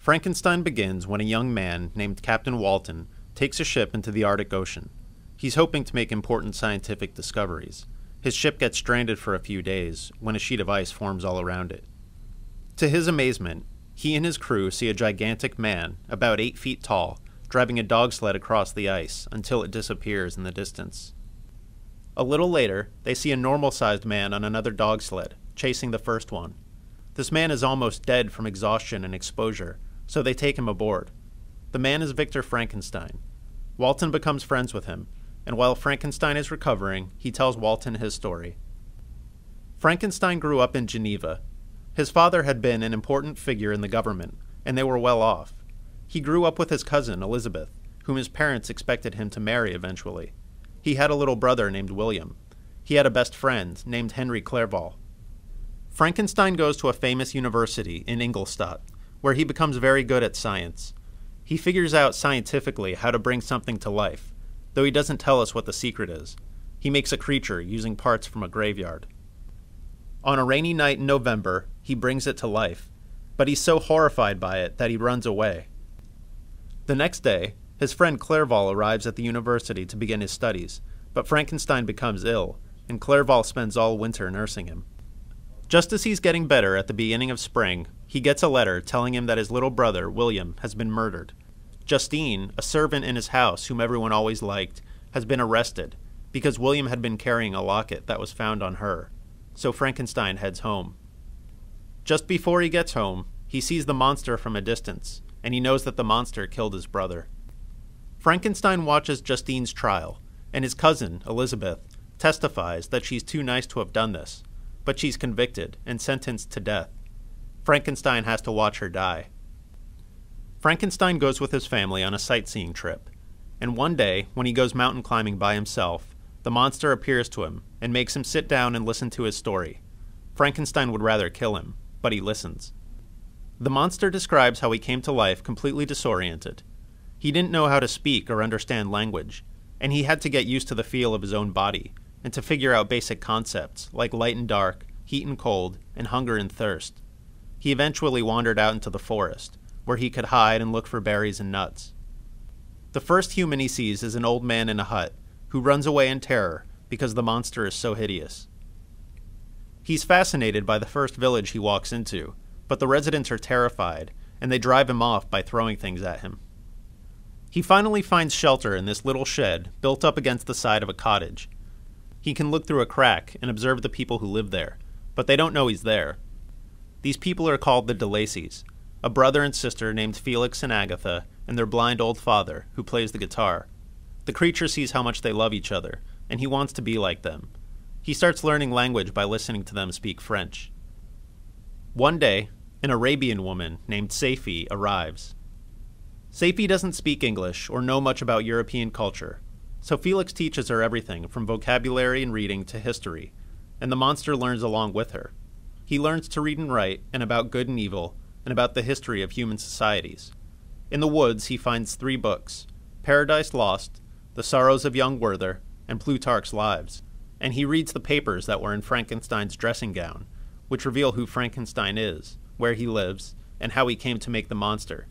Frankenstein begins when a young man named Captain Walton takes a ship into the Arctic Ocean. He's hoping to make important scientific discoveries. His ship gets stranded for a few days when a sheet of ice forms all around it. To his amazement, he and his crew see a gigantic man, about 8 feet tall, driving a dog sled across the ice until it disappears in the distance. A little later, they see a normal-sized man on another dog sled, chasing the first one. This man is almost dead from exhaustion and exposure, so they take him aboard. The man is Victor Frankenstein. Walton becomes friends with him, and while Frankenstein is recovering, he tells Walton his story. Frankenstein grew up in Geneva. His father had been an important figure in the government, and they were well off. He grew up with his cousin, Elizabeth, whom his parents expected him to marry eventually. He had a little brother named William. He had a best friend named Henry Clerval. Frankenstein goes to a famous university in Ingolstadt, where he becomes very good at science. He figures out scientifically how to bring something to life, though he doesn't tell us what the secret is. He makes a creature using parts from a graveyard. On a rainy night in November, he brings it to life, but he's so horrified by it that he runs away. The next day, his friend Clerval arrives at the university to begin his studies, but Frankenstein becomes ill, and Clerval spends all winter nursing him. Just as he's getting better at the beginning of spring, he gets a letter telling him that his little brother, William, has been murdered. Justine, a servant in his house whom everyone always liked, has been arrested because William had been carrying a locket that was found on her. So Frankenstein heads home. Just before he gets home, he sees the monster from a distance, and he knows that the monster killed his brother. Frankenstein watches Justine's trial, and his cousin, Elizabeth, testifies that she's too nice to have done this, but she's convicted and sentenced to death. Frankenstein has to watch her die. Frankenstein goes with his family on a sightseeing trip, and one day, when he goes mountain climbing by himself, the monster appears to him and makes him sit down and listen to his story. Frankenstein would rather kill him, but he listens. The monster describes how he came to life completely disoriented. He didn't know how to speak or understand language, and he had to get used to the feel of his own body, and to figure out basic concepts like light and dark, heat and cold, and hunger and thirst. He eventually wandered out into the forest, where he could hide and look for berries and nuts. The first human he sees is an old man in a hut, who runs away in terror because the monster is so hideous. He's fascinated by the first village he walks into, but the residents are terrified, and they drive him off by throwing things at him. He finally finds shelter in this little shed built up against the side of a cottage. He can look through a crack and observe the people who live there, but they don't know he's there. These people are called the de Lacys, a brother and sister named Felix and Agatha, and their blind old father, who plays the guitar. The creature sees how much they love each other, and he wants to be like them. He starts learning language by listening to them speak French. One day, an Arabian woman named Saifi arrives. Saifi doesn't speak English or know much about European culture, so Felix teaches her everything from vocabulary and reading to history, and the monster learns along with her. He learns to read and write, and about good and evil, and about the history of human societies. In the woods, he finds 3 books: Paradise Lost, The Sorrows of Young Werther, and Plutarch's Lives, and he reads the papers that were in Frankenstein's dressing gown, which reveal who Frankenstein is, where he lives, and how he came to make the monster.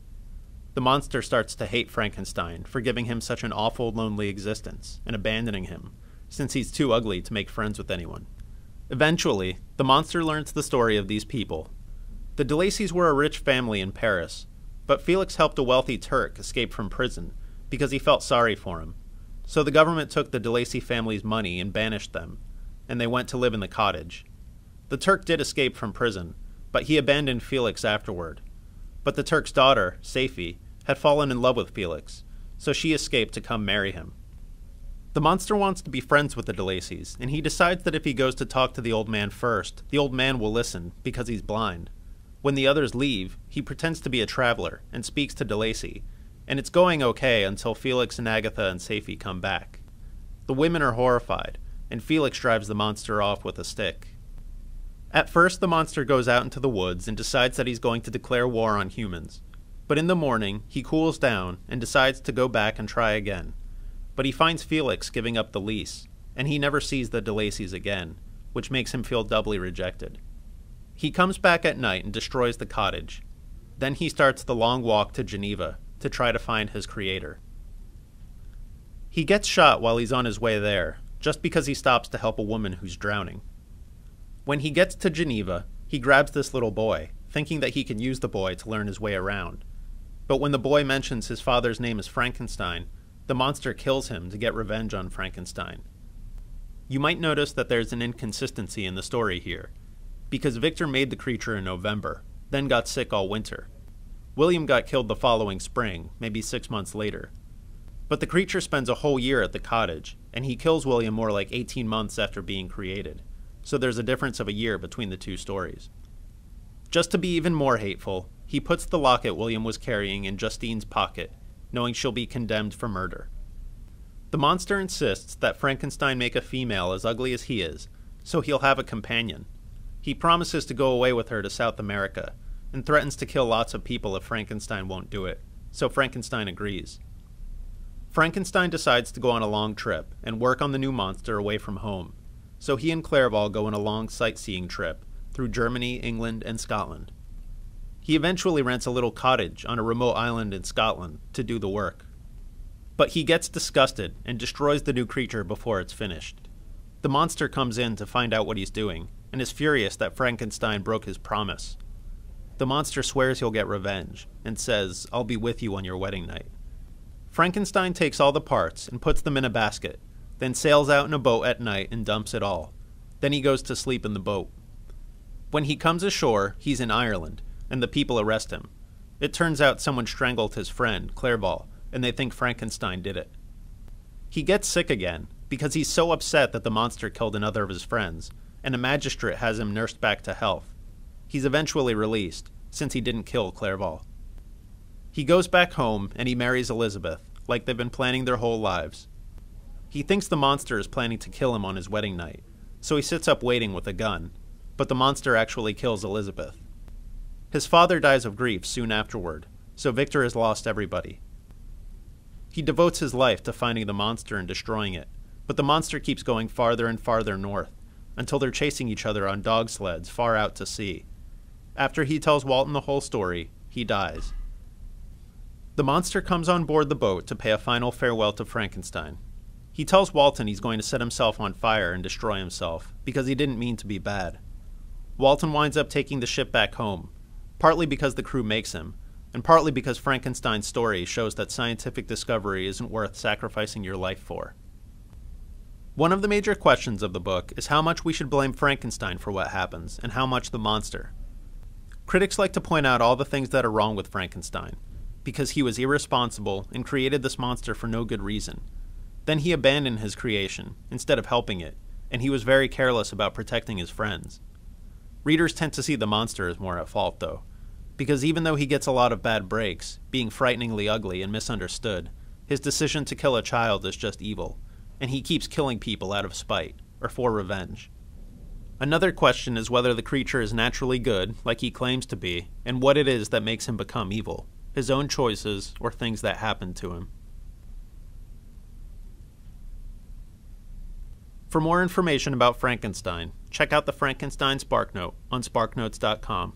The monster starts to hate Frankenstein for giving him such an awful, lonely existence, and abandoning him, since he's too ugly to make friends with anyone. Eventually, the monster learns the story of these people. The de Lacys were a rich family in Paris, but Felix helped a wealthy Turk escape from prison because he felt sorry for him. So the government took the de Lacy family's money and banished them, and they went to live in the cottage. The Turk did escape from prison, but he abandoned Felix afterward. But the Turk's daughter, Saifi, had fallen in love with Felix, so she escaped to come marry him. The monster wants to be friends with the de Lacys, and he decides that if he goes to talk to the old man first, the old man will listen because he's blind. When the others leave, he pretends to be a traveler and speaks to de Lacy, and it's going okay until Felix and Agatha and Saifi come back. The women are horrified, and Felix drives the monster off with a stick. At first, the monster goes out into the woods and decides that he's going to declare war on humans. But in the morning, he cools down and decides to go back and try again. But he finds Felix giving up the lease, and he never sees the de Lacys again, which makes him feel doubly rejected. He comes back at night and destroys the cottage. Then he starts the long walk to Geneva to try to find his creator. He gets shot while he's on his way there, just because he stops to help a woman who's drowning. When he gets to Geneva, he grabs this little boy, thinking that he can use the boy to learn his way around. But when the boy mentions his father's name is Frankenstein, the monster kills him to get revenge on Frankenstein. You might notice that there's an inconsistency in the story here, because Victor made the creature in November, then got sick all winter. William got killed the following spring, maybe 6 months later. But the creature spends a whole year at the cottage, and he kills William more like 18 months after being created, so there's a difference of a year between the two stories. Just to be even more hateful, he puts the locket William was carrying in Justine's pocket, knowing she'll be condemned for murder. The monster insists that Frankenstein make a female as ugly as he is, so he'll have a companion. He promises to go away with her to South America, and threatens to kill lots of people if Frankenstein won't do it, so Frankenstein agrees. Frankenstein decides to go on a long trip and work on the new monster away from home, so he and Clerval go on a long sightseeing trip through Germany, England, and Scotland. He eventually rents a little cottage on a remote island in Scotland to do the work. But he gets disgusted and destroys the new creature before it's finished. The monster comes in to find out what he's doing, and is furious that Frankenstein broke his promise. The monster swears he'll get revenge, and says, "I'll be with you on your wedding night." Frankenstein takes all the parts and puts them in a basket, then sails out in a boat at night and dumps it all. Then he goes to sleep in the boat. When he comes ashore, he's in Ireland, and the people arrest him. It turns out someone strangled his friend, Clerval, and they think Frankenstein did it. He gets sick again, because he's so upset that the monster killed another of his friends, and a magistrate has him nursed back to health. He's eventually released, since he didn't kill Clerval. He goes back home, and he marries Elizabeth, like they've been planning their whole lives. He thinks the monster is planning to kill him on his wedding night, so he sits up waiting with a gun, but the monster actually kills Elizabeth. His father dies of grief soon afterward, so Victor has lost everybody. He devotes his life to finding the monster and destroying it, but the monster keeps going farther and farther north, until they're chasing each other on dog sleds far out to sea. After he tells Walton the whole story, he dies. The monster comes on board the boat to pay a final farewell to Frankenstein. He tells Walton he's going to set himself on fire and destroy himself, because he didn't mean to be bad. Walton winds up taking the ship back home, partly because the crew makes him, and partly because Frankenstein's story shows that scientific discovery isn't worth sacrificing your life for. One of the major questions of the book is how much we should blame Frankenstein for what happens, and how much the monster. Critics like to point out all the things that are wrong with Frankenstein, because he was irresponsible and created this monster for no good reason. Then he abandoned his creation, instead of helping it, and he was very careless about protecting his friends. Readers tend to see the monster as more at fault, though, because even though he gets a lot of bad breaks, being frighteningly ugly and misunderstood, his decision to kill a child is just evil, and he keeps killing people out of spite, or for revenge. Another question is whether the creature is naturally good, like he claims to be, and what it is that makes him become evil, his own choices or things that happen to him. For more information about Frankenstein, check out the Frankenstein SparkNote on SparkNotes.com.